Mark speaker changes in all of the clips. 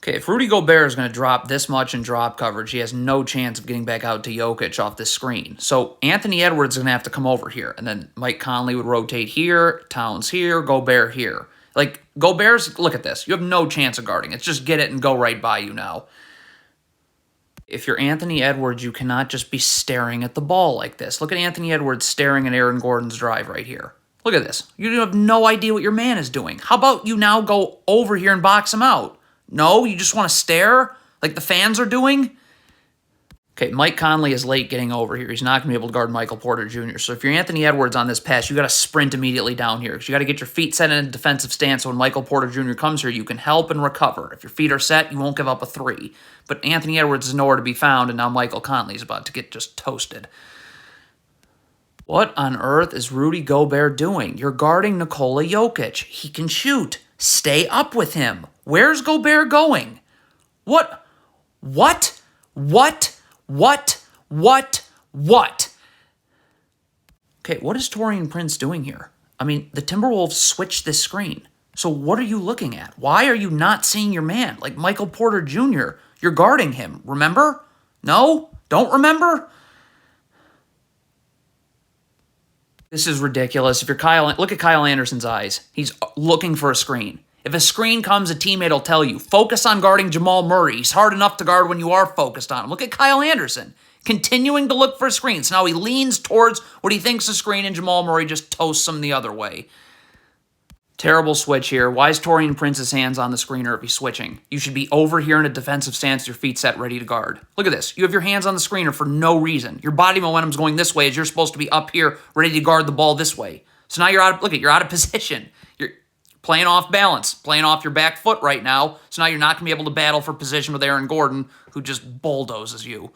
Speaker 1: Okay, if Rudy Gobert is going to drop this much in drop coverage, he has no chance of getting back out to Jokic off this screen. So Anthony Edwards is going to have to come over here, and then Mike Conley would rotate here, Towns here, Gobert here. Like, Gobert's, look at this. You have no chance of guarding. It's just get it and go right by you now. If you're Anthony Edwards, you cannot just be staring at the ball like this. Look at Anthony Edwards staring at Aaron Gordon's drive right here. Look at this. You have no idea what your man is doing. How about you now go over here and box him out? No, you just want to stare like the fans are doing? Okay, Mike Conley is late getting over here. He's not going to be able to guard Michael Porter Jr. So if you're Anthony Edwards on this pass, you got to sprint immediately down here because you got to get your feet set in a defensive stance so when Michael Porter Jr. comes here, you can help and recover. If your feet are set, you won't give up a three. But Anthony Edwards is nowhere to be found, and now Michael Conley is about to get just toasted. What on earth is Rudy Gobert doing? You're guarding Nikola Jokic. He can shoot. Stay up with him. Where's Gobert going? What? What? Okay, what is Taurean Prince doing here? I mean, the Timberwolves switched this screen. So what are you looking at? Why are you not seeing your man? Like Michael Porter Jr., you're guarding him, remember? No? Don't remember? This is ridiculous. If you're look at Kyle Anderson's eyes. He's looking for a screen. If a screen comes, a teammate will tell you, focus on guarding Jamal Murray. He's hard enough to guard when you are focused on him. Look at Kyle Anderson, continuing to look for screens. Now he leans towards what he thinks is a screen, and Jamal Murray just toasts him the other way. Terrible switch here. Why is Taurean Prince's hands on the screener if he's switching? You should be over here in a defensive stance, your feet set, ready to guard. Look at this. You have your hands on the screener for no reason. Your body momentum's going this way as you're supposed to be up here, ready to guard the ball this way. So now you're out of position. You're playing off balance, playing off your back foot right now. So now you're not going to be able to battle for position with Aaron Gordon, who just bulldozes you.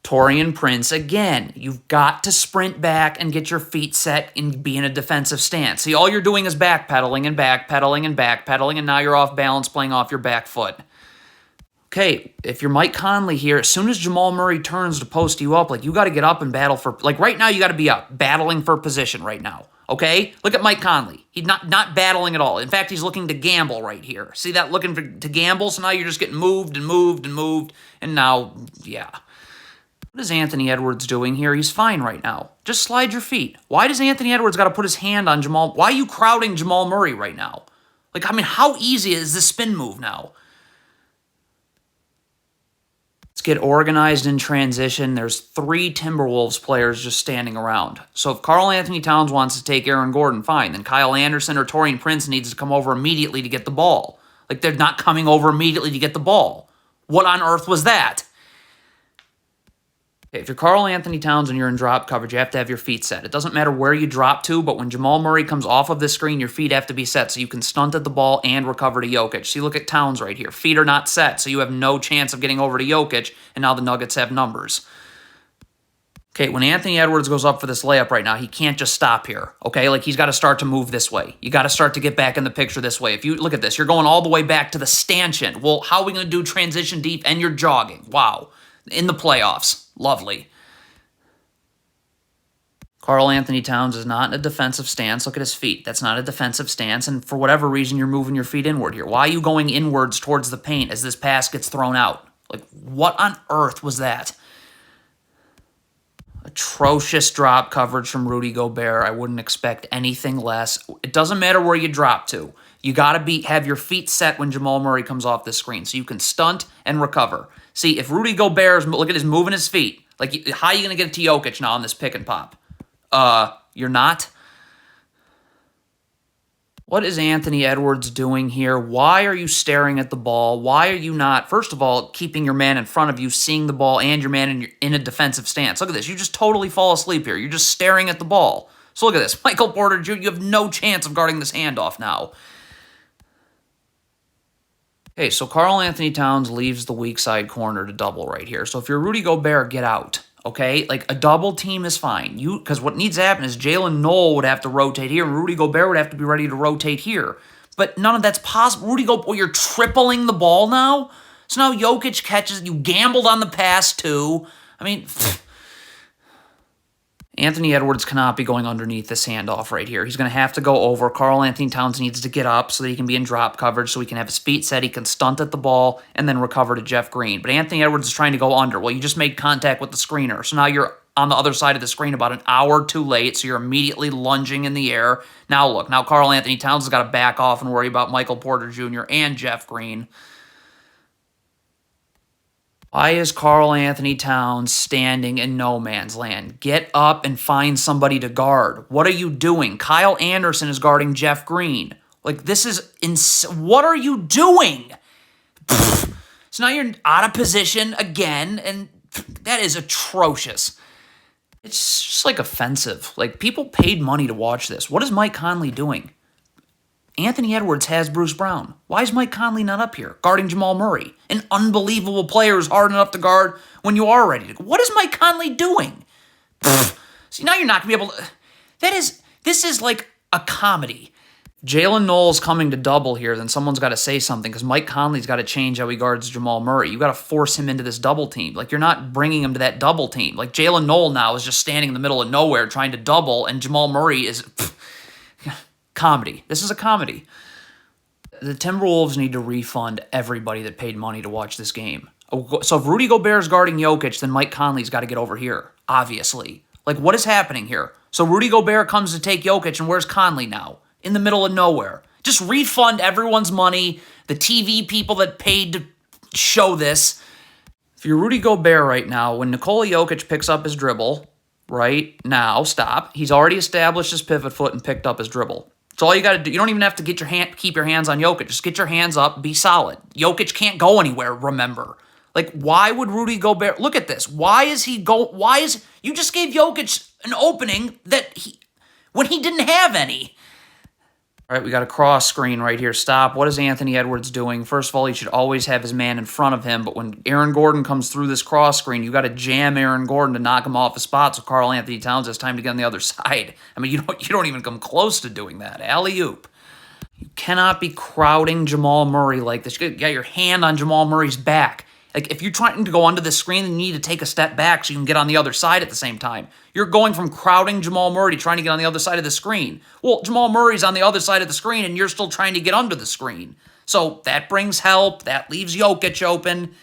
Speaker 1: Taurean Prince, again, you've got to sprint back and get your feet set and be in a defensive stance. See, all you're doing is backpedaling and backpedaling and backpedaling, and now you're off balance playing off your back foot. Okay, if you're Mike Conley here, as soon as Jamal Murray turns to post you up, like, you got to get up and battle for, like, right now you got to be up, battling for position right now, okay? Look at Mike Conley. He's not battling at all. In fact, he's looking to gamble right here. See that, looking to gamble? So now you're just getting moved and moved and moved, and now, yeah. What is Anthony Edwards doing here? He's fine right now. Just slide your feet. Why does Anthony Edwards got to put his hand on Jamal? Why are you crowding Jamal Murray right now? Like, I mean, how easy is this spin move now? Let's get organized in transition. There's 3 Timberwolves players just standing around. So if Karl Anthony Towns wants to take Aaron Gordon, fine. Then Kyle Anderson or Taurean Prince needs to come over immediately to get the ball. Like, they're not coming over immediately to get the ball. What on earth was that? If you're Karl Anthony Towns and you're in drop coverage, you have to have your feet set. It doesn't matter where you drop to, but when Jamal Murray comes off of the screen, your feet have to be set so you can stunt at the ball and recover to Jokic. See, look at Towns right here. Feet are not set, so you have no chance of getting over to Jokic, and now the Nuggets have numbers. Okay, when Anthony Edwards goes up for this layup right now, he can't just stop here, okay? Like, he's got to start to move this way. You got to start to get back in the picture this way. If you look at this, you're going all the way back to the stanchion. Well, how are we going to do transition deep and you're jogging? Wow. In the playoffs. Lovely. Karl Anthony Towns is not in a defensive stance. Look at his feet. That's not a defensive stance, and for whatever reason, you're moving your feet inward here. Why are you going inwards towards the paint as this pass gets thrown out? Like, what on earth was that? Atrocious drop coverage from Rudy Gobert. I wouldn't expect anything less. It doesn't matter where you drop to. You got to have your feet set when Jamal Murray comes off the screen so you can stunt and recover. See, if Rudy Gobert is, look at his moving his feet. Like, how are you going to get it to Jokic now on this pick and pop? You're not? What is Anthony Edwards doing here? Why are you staring at the ball? Why are you not, first of all, keeping your man in front of you, seeing the ball, and your man in a defensive stance? Look at this. You just totally fall asleep here. You're just staring at the ball. So look at this. Michael Porter Jr., you have no chance of guarding this handoff now. Okay, so Karl Anthony Towns leaves the weak side corner to double right here. So if you're Rudy Gobert, get out. Okay, like a double team is fine. Because what needs to happen is Jalen Knoll would have to rotate here, and Rudy Gobert would have to be ready to rotate here. But none of that's possible. Rudy Gobert, you're tripling the ball now? So now Jokic catches, you gambled on the pass too. I mean, Anthony Edwards cannot be going underneath this handoff right here. He's going to have to go over. Karl Anthony Towns needs to get up so that he can be in drop coverage, so he can have his feet set, he can stunt at the ball, and then recover to Jeff Green. But Anthony Edwards is trying to go under. Well, you just made contact with the screener, so now you're on the other side of the screen about an hour too late, so you're immediately lunging in the air. Now look, now Karl Anthony Towns has got to back off and worry about Michael Porter Jr. and Jeff Green. Why is Karl Anthony Towns standing in no man's land? Get up and find somebody to guard. What are you doing? Kyle Anderson is guarding Jeff Green. Like, this is what are you doing? So now you're out of position again, and that is atrocious. It's just, like, offensive. Like, people paid money to watch this. What is Mike Conley doing? Anthony Edwards has Bruce Brown. Why is Mike Conley not up here guarding Jamal Murray? An unbelievable player who's hard enough to guard when you are ready to go. What is Mike Conley doing? See, now you're not going to be able to... This is like a comedy. Jalen Knowles coming to double here, then someone's got to say something because Mike Conley's got to change how he guards Jamal Murray. You got to force him into this double team. Like, you're not bringing him to that double team. Like, Jalen Knowles now is just standing in the middle of nowhere trying to double, and Jamal Murray is... comedy. This is a comedy. The Timberwolves need to refund everybody that paid money to watch this game. So if Rudy Gobert's guarding Jokic, then Mike Conley's got to get over here, obviously. Like, what is happening here? So Rudy Gobert comes to take Jokic, and where's Conley now? In the middle of nowhere. Just refund everyone's money, the TV people that paid to show this. If you're Rudy Gobert right now, when Nikola Jokic picks up his dribble, right now, stop. He's already established his pivot foot and picked up his dribble. That's all you got to do. You don't even have to keep your hands on Jokic. Just get your hands up, be solid. Jokic can't go anywhere, remember. Like, why would Rudy Gobert... Look at this. You just gave Jokic an opening when he didn't have any. All right, we got a cross screen right here. Stop. What is Anthony Edwards doing? First of all, he should always have his man in front of him, but when Aaron Gordon comes through this cross screen, you got to jam Aaron Gordon to knock him off his spot so Karl Anthony Towns has time to get on the other side. I mean, you don't even come close to doing that. Alley-oop. You cannot be crowding Jamal Murray like this. You got your hand on Jamal Murray's back. Like, if you're trying to go under the screen, then you need to take a step back so you can get on the other side at the same time. You're going from crowding Jamal Murray to trying to get on the other side of the screen. Well, Jamal Murray's on the other side of the screen, and you're still trying to get under the screen. So that brings help. That leaves Jokic open.